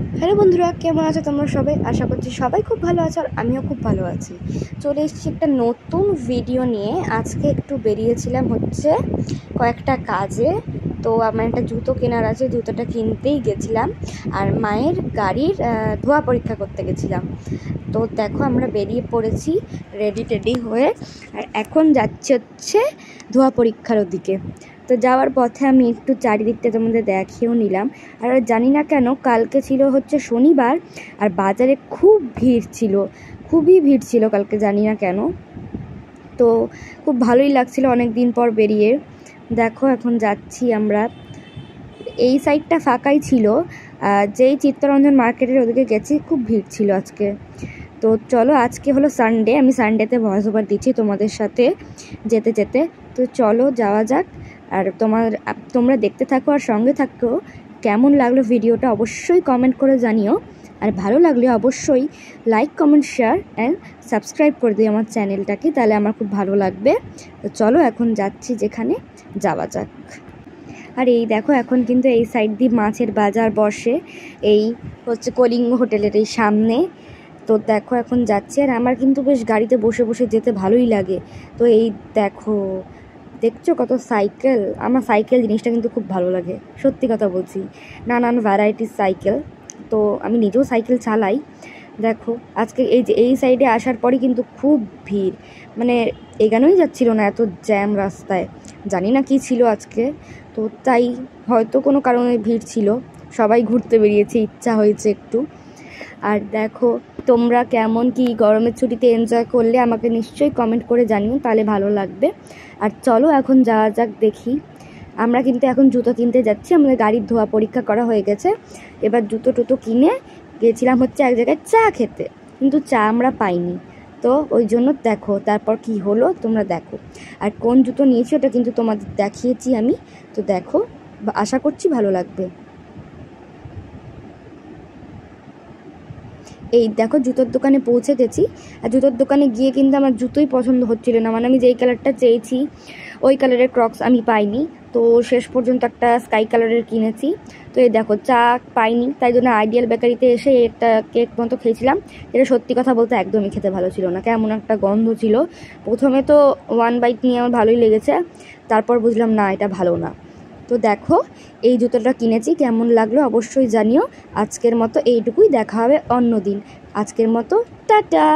Hello বন্ধুরা, কেমন আছো তোমরা সবাই? আশা করছি সবাই খুব ভালো আছো আর আমিও খুব ভালো আছি। চলে এসেছি একটা নতুন ভিডিও নিয়ে। আজকে একটু বেরিয়েছিলাম হচ্ছে কয়েকটা কাজে। তো আমার একটা জুতো কেনার আছে, জুতোটা কিনতেই গেছিলাম। আর মায়ের গাড়ির ধোয়া পরীক্ষা করতে গেছিলাম। তো দেখো আমরা বেরিয়ে পড়েছি রেডি টেডি হয়ে, আর এখন যাচ্ছে হচ্ছে ধোয়া পরীক্ষার ওদিকে। তো যাওয়ার পথে আমি একটু চারিদিকটা তোমাদের দেখিয়েও নিলাম। আর জানি না কেন কালকে ছিল হচ্ছে শনিবার, আর বাজারে খুব ভিড় ছিল, খুবই ভিড় ছিল কালকে, জানি না কেন। তো খুব ভালোই লাগছিল অনেক দিন পর বেরিয়ে। দেখো এখন যাচ্ছি আমরা, এই সাইডটা ফাঁকাই ছিল, যেই চিত্তরঞ্জন মার্কেটের ওদিকে গেছি খুব ভিড় ছিল আজকে। তো চলো, আজকে হলো সানডে, আমি সানডেতে ভয়েস ওভার দিচ্ছি তোমাদের সাথে যেতে যেতে। তো চলো যাওয়া যাক, আর তোমরা দেখতে থাকো আর সঙ্গে থাকো। কেমন লাগলো ভিডিওটা অবশ্যই কমেন্ট করে জানিও, আর ভালো লাগলে অবশ্যই like comment share and subscribe করে দিও আমার চ্যানেলটাকে, তাহলে আমার খুব ভালো লাগবে। তো চলো এখন যাচ্ছি, যেখানে যাওয়া যাক। আর এই দেখো এখন কিন্তু এই সাইড দিয়ে মাছের বাজার বসে, এই হচ্ছে কলিঙ্গ হোটেলের এই সামনে। তো দেখো এখন যাচ্ছি, আর আমার কিন্তু বেশ গাড়িতে বসে বসে যেতে ভালোই লাগে। তো এই দেখো, দেখছো কত সাইকেল? আমার সাইকেল জিনিসটা কিন্তু খুব ভালো লাগে, সত্যি কথা বলছি। নানান ভ্যারাইটিস সাইকেল, তো আমি নিজেও সাইকেল চালাই। দেখো আজকে এই সাইডে আসার পরই কিন্তু খুব ভিড়, মানে এগানোই যাচ্ছিল না, এত জ্যাম রাস্তায়। জানি না কি ছিল আজকে, তো তাই হয়তো কোনো কারণে ভিড় ছিল, সবাই ঘুরতে বেরিয়েছে, ইচ্ছা হয়েছে একটু। আর দেখো তোমরা কেমন কি গরমের ছুটিতে এনজয় করলে আমাকে নিশ্চয়ই কমেন্ট করে জানিও, তাহলে ভালো লাগবে। আর চলো এখন যাওয়া যাক, দেখি। আমরা কিন্তু এখন জুতো কিনতে যাচ্ছি, আমাদের গাড়ির ধোয়া পরীক্ষা করা হয়ে গেছে। এবার জুতো টুতো কিনে গেছিলাম হচ্ছে এক জায়গায় চা খেতে, কিন্তু চা আমরা পাইনি। তো ওই জন্য দেখো তারপর কি হলো তোমরা দেখো। আর কোন জুতো নিয়েছি ওটা কিন্তু তোমাদের দেখিয়েছি আমি। তো দেখো, আশা করছি ভালো লাগবে। এই দেখো জুতোর দোকানে পৌঁছে গেছি, আর জুতোর দোকানে গিয়ে কিন্তু আমার জুতোই পছন্দ হচ্ছিল না, মানে আমি যেই কালারটা চেয়েছি ওই কালারের ক্রক্স আমি পাইনি। তো শেষ পর্যন্ত একটা স্কাই কালারের কিনেছি। তো এই দেখো চা পাইনি, তাই জন্য আইডিয়াল বেকারিতে এসে একটা কেক মতো খেয়েছিলাম, যেটা সত্যি কথা বলতে একদমই খেতে ভালো ছিল না, কেমন একটা গন্ধ ছিল। প্রথমে তো ওয়ান বাইট নিয়ে আমার ভালোই লেগেছে, তারপর বুঝলাম না এটা ভালো না। তো দেখো এই জুতোটা কিনেছি, কেমন লাগলো অবশ্যই জানিও। আজকের মতো এইটুকুই, দেখা হবে অন্য দিন। আজকের মতো টাটা।